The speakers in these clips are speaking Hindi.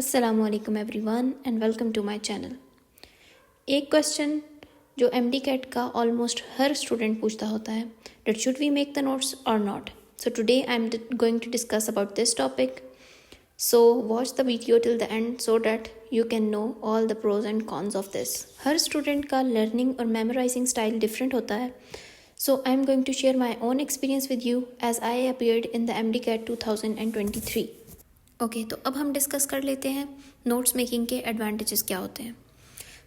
अस्सलामुअलैकुम everyone and welcome to my channel. एक क्वेश्चन जो एमडी कैट का ऑलमोस्ट हर स्टूडेंट पूछता होता है, that should we make the notes और not. So today I am going to discuss about this topic. So watch the video till the end so that you can know all the pros and cons of this. हर स्टूडेंट का लर्निंग और मेमोराइजिंग स्टाइल डिफरेंट होता है। So I am going to share my own experience with you as I appeared in the MDCAT 2023। Okay, तो अब हम डिस्कस कर लेते हैं नोट्स मेकिंग के एडवांटेजेस क्या होते हैं।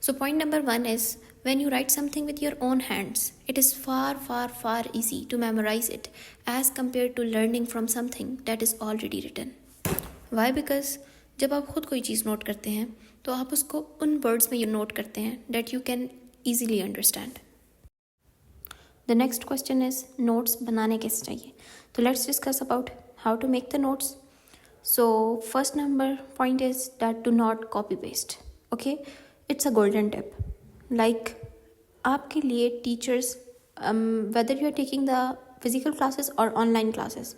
So point number 1 is when you write something with your own hands it is far easy to memorise it as compare to learning from something that is already written. Why? Because जब आप खुद कोई चीज़ नोट करते हैं तो आप उसको उन वर्ड्स में नोट करते हैं that you can easily understand. The next question is notes बनाने कैसे चाहिए। तो let's discuss about how to make the notes. So first number point is that do not copy paste. Okay, it's a golden tip. Like आपके लिए teachers, whether you are taking the physical classes or online classes,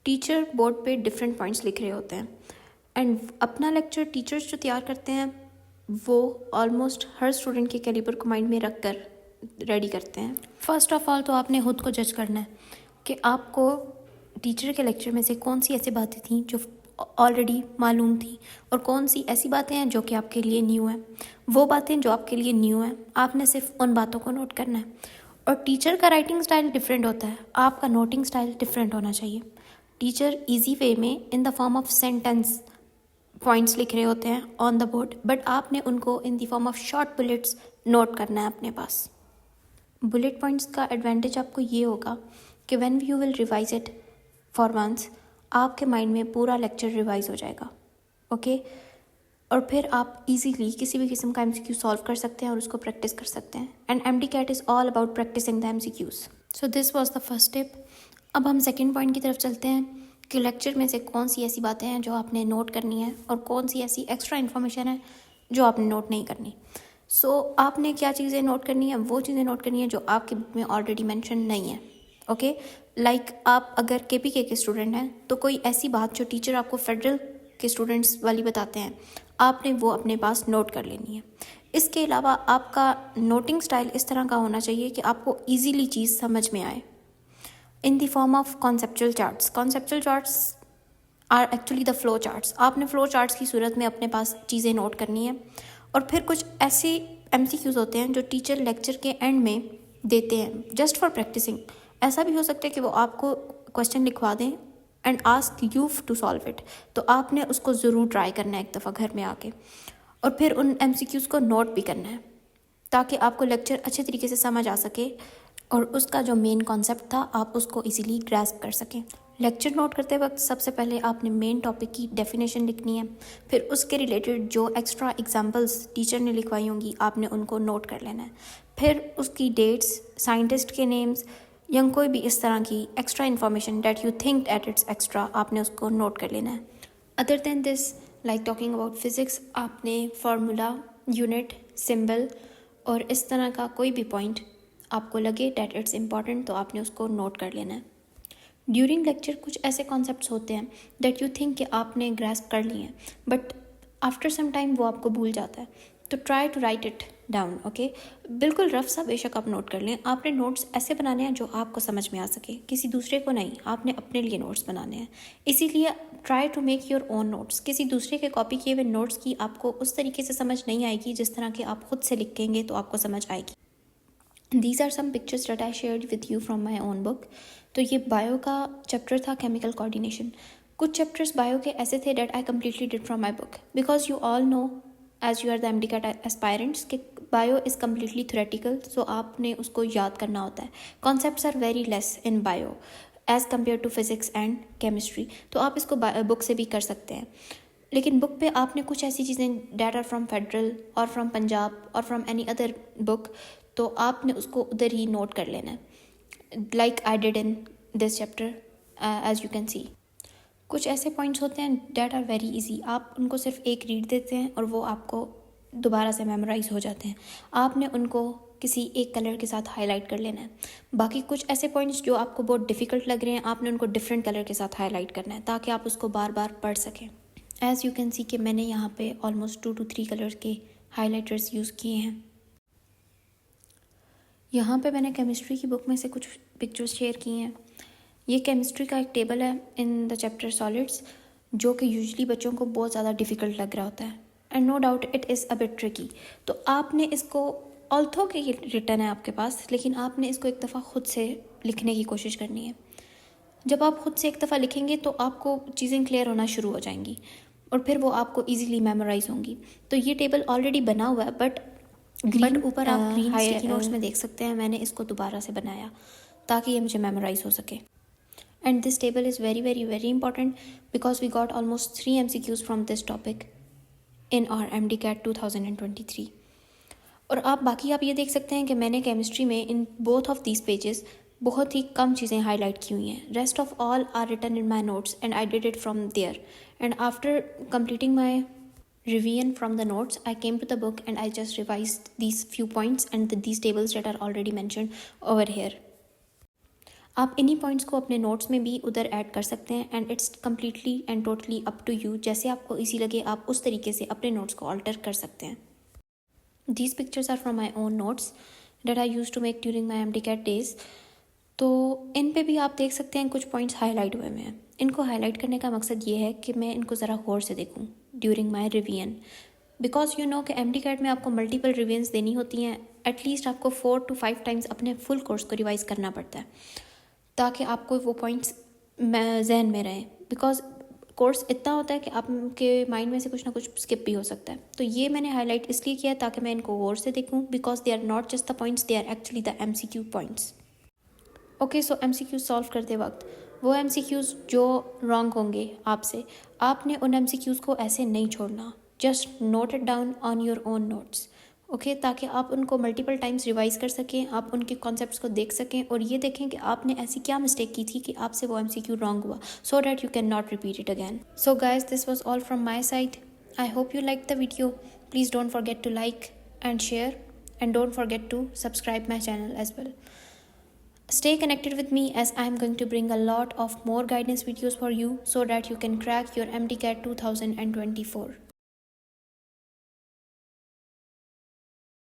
teacher board पे different points लिख रहे होते हैं and अपना lecture teachers जो तैयार करते हैं वो almost हर student के caliber को mind में रख कर ready करते हैं. First of all तो आपने खुद को जज करना है कि आपको टीचर के लेक्चर में से कौन सी ऐसी बातें थी जो ऑलरेडी मालूम थी और कौन सी ऐसी बातें हैं जो कि आपके लिए न्यू हैं। वो बातें जो आपके लिए न्यू हैं आपने सिर्फ उन बातों को नोट करना है। और टीचर का राइटिंग स्टाइल डिफरेंट होता है, आपका नोटिंग स्टाइल डिफरेंट होना चाहिए। टीचर ईजी वे में इन the form of sentence points लिख रहे होते हैं ऑन द बोर्ड, बट आपने उनको in the form of short bullets note करना है अपने पास। बुलेट पॉइंट्स का एडवांटेज आपको ये होगा कि when you will revise it for once आपके माइंड में पूरा लेक्चर रिवाइज हो जाएगा। ओके, और फिर आप इजीली किसी भी किस्म का एमसीक्यू सॉल्व कर सकते हैं और उसको प्रैक्टिस कर सकते हैं। And MDCAT is all about practising the MCQs. So this was the first tip. अब हम सेकंड पॉइंट की तरफ चलते हैं कि लेक्चर में से कौन सी ऐसी बातें हैं जो आपने नोट करनी है और कौन सी ऐसी एक्स्ट्रा इन्फॉर्मेशन है जो आपने नोट नहीं करनी। सो आपने क्या चीज़ें नोट करनी है, वो चीज़ें नोट करनी है जो आपके बुक में ऑलरेडी मैंशन नहीं है। ओके, लाइक आप अगर केपीके के स्टूडेंट हैं तो कोई ऐसी बात जो टीचर आपको फेडरल के स्टूडेंट्स वाली बताते हैं आपने वो अपने पास नोट कर लेनी है। इसके अलावा आपका नोटिंग स्टाइल इस तरह का होना चाहिए कि आपको इजीली चीज़ समझ में आए in the form of conceptual charts. Conceptual charts are actually the flow charts. आपने फ्लो चार्ट्स की सूरत में अपने पास चीज़ें नोट करनी है। और फिर कुछ ऐसे एमसीक्यूज होते हैं जो टीचर लेक्चर के एंड में देते हैं जस्ट फॉर प्रैक्टिसिंग। ऐसा भी हो सकता है कि वो आपको क्वेश्चन लिखवा दें and ask you to solve it, तो आपने उसको ज़रूर ट्राई करना है एक दफ़ा घर में आके और फिर उन एमसीक्यूज़ को नोट भी करना है ताकि आपको लेक्चर अच्छे तरीके से समझ आ सके और उसका जो मेन कॉन्सेप्ट था आप उसको इजीली ग्रैस्प कर सकें। लेक्चर नोट करते वक्त सबसे पहले आपने मेन टॉपिक की डेफिनेशन लिखनी है, फिर उसके रिलेटेड जो एक्स्ट्रा एग्जांपल्स टीचर ने लिखवाई होंगी आपने उनको नोट कर लेना है, फिर उसकी डेट्स, साइंटिस्ट के नेम्स या कोई भी इस तरह की extra information that you think at its extra आपने उसको नोट कर लेना है। Other than this, like talking about physics, आपने फार्मूला, यूनिट, सिंबल और इस तरह का कोई भी पॉइंट आपको लगे डैट इट्स इम्पॉर्टेंट तो आपने उसको नोट कर लेना है। ड्यूरिंग लेक्चर कुछ ऐसे कॉन्सेप्ट्स होते हैं दैट यू थिंक कि आपने ग्रैस्प कर लिए हैं बट आफ्टर सम टाइम वो आपको भूल जाता है, तो try to write it down. Okay, बिल्कुल रफ सा बेशक आप नोट कर लें। आपने नोट्स ऐसे बनाने हैं जो आपको समझ में आ सके, किसी दूसरे को नहीं, आपने अपने लिए नोट्स बनाने हैं। इसीलिए try to make your own notes. किसी दूसरे के कॉपी किए हुए नोट्स की आपको उस तरीके से समझ नहीं आएगी जिस तरह के आप खुद से लिखेंगे तो आपको समझ आएगी। These are some pictures that I shared with you from my own book. तो ये बायो का चैप्टर था, केमिकल कोऑर्डिनेशन। कुछ चैप्टर्स बायो के ऐसे थे that I completely did from my book because you all know as you are the MDCAT aspirants कि bio is completely theoretical, so आपने उसको याद करना होता है। Concepts are very less in bio as compare to physics and chemistry, तो आप इसको बुक से भी कर सकते हैं। लेकिन बुक पे आपने कुछ ऐसी चीज़ें डैट आर फ्रॉम फेडरल और फ्रॉम पंजाब और फ्रॉम एनी अदर बुक, तो आपने उसको उधर ही नोट कर लेना है, like I did in this chapter as you can see. कुछ ऐसे पॉइंट्स होते हैं डैट आर वेरी इजी, आप उनको सिर्फ एक रीड देते हैं और वो आपको दोबारा से मेमोराइज हो जाते हैं। आपने उनको किसी एक कलर के साथ हाईलाइट कर लेना है। बाकी कुछ ऐसे पॉइंट्स जो आपको बहुत डिफ़िकल्ट लग रहे हैं आपने उनको डिफरेंट कलर के साथ हाईलाइट करना है ताकि आप उसको बार बार पढ़ सकें। एज यू कैन सी कि मैंने यहाँ पे ऑलमोस्ट 2 to 3 कलर्स के हाइलाइटर्स यूज़ किए हैं। यहाँ पे मैंने केमिस्ट्री की बुक में से कुछ पिक्चर्स शेयर की हैं। ये केमिस्ट्री का एक टेबल है इन द चैप्टर सॉलिड्स, जो कि यूजुअली बच्चों को बहुत ज़्यादा डिफ़िकल्ट लग रहा होता है, and no doubt it is a bit tricky. तो आपने इसको, ऑल्थो कि ये रिटन है आपके पास, लेकिन आपने इसको एक दफ़ा खुद से लिखने की कोशिश करनी है। जब आप खुद से एक दफ़ा लिखेंगे तो आपको चीज़ें क्लियर होना शुरू हो जाएंगी और फिर वो आपको ईजिली मेमोराइज होंगी। तो ये टेबल ऑलरेडी बना हुआ है, बट ऊपर आप ग्रीन स्टिकी नोट्स में देख सकते हैं मैंने इसको दोबारा से बनाया ताकि ये मुझे मेमोराइज हो सके। And this table is very very very important because we got almost 3 MCQs from this topic in our MDCAT 2023। और आप ये देख सकते हैं कि मैंने केमिस्ट्री में in both of these pages बहुत ही कम चीज़ें हाईलाइट की हुई हैं। Rest of all are written in my notes and I did it from there. And after completing my revision from the notes, I came to the book and I just revised these few points and these tables that are already mentioned over here. आप इन्हीं पॉइंट्स को अपने नोट्स में भी उधर ऐड कर सकते हैं and it's completely and totally up to you. जैसे आपको इजी लगे आप उस तरीके से अपने नोट्स को ऑल्टर कर सकते हैं। These pictures are from my own notes that I used to make during my MDCAT days. तो इन पे भी आप देख सकते हैं कुछ पॉइंट्स हाईलाइट हुए हैं। इनको हाईलाइट करने का मकसद ये है कि मैं इनको ज़रा गौर से देखूं during my revision, because you know कि MDCAT में आपको मल्टीपल रिवीजन्स देनी होती हैं। एटलीस्ट आपको 4 to 5 टाइम्स अपने फुल कोर्स को रिवाइज करना पड़ता है ताकि आपको वो पॉइंट्स जहन में रहें, बिकॉज कोर्स इतना होता है कि आपके माइंड में से कुछ ना कुछ स्किप भी हो सकता है। तो ये मैंने हाईलाइट इसलिए किया ताकि मैं इनको गौर से देखूं, because they are not just the points, they are actually the MCQ points. Okay, so MCQ solve करते वक्त वो MCQs जो रॉन्ग होंगे आपसे, आपने उन MCQs को ऐसे नहीं छोड़ना। Just note it down on your own notes, okay, ताकि आप उनको मल्टीपल टाइम्स रिवाइज कर सकें, आप उनके कॉन्सेप्ट्स को देख सकें और ये देखें कि आपने ऐसी क्या मिस्टेक की थी कि आपसे वो MCQ रॉन्ग हुआ, so that you can not repeat it again. So guys, this was all from my side. I hope you like the video. Please don't forget to like and share, and don't forget to subscribe my channel as well. Stay connected with me as I am going to bring a lot of more guidance videos for you so that you can crack your MDCAT 2024.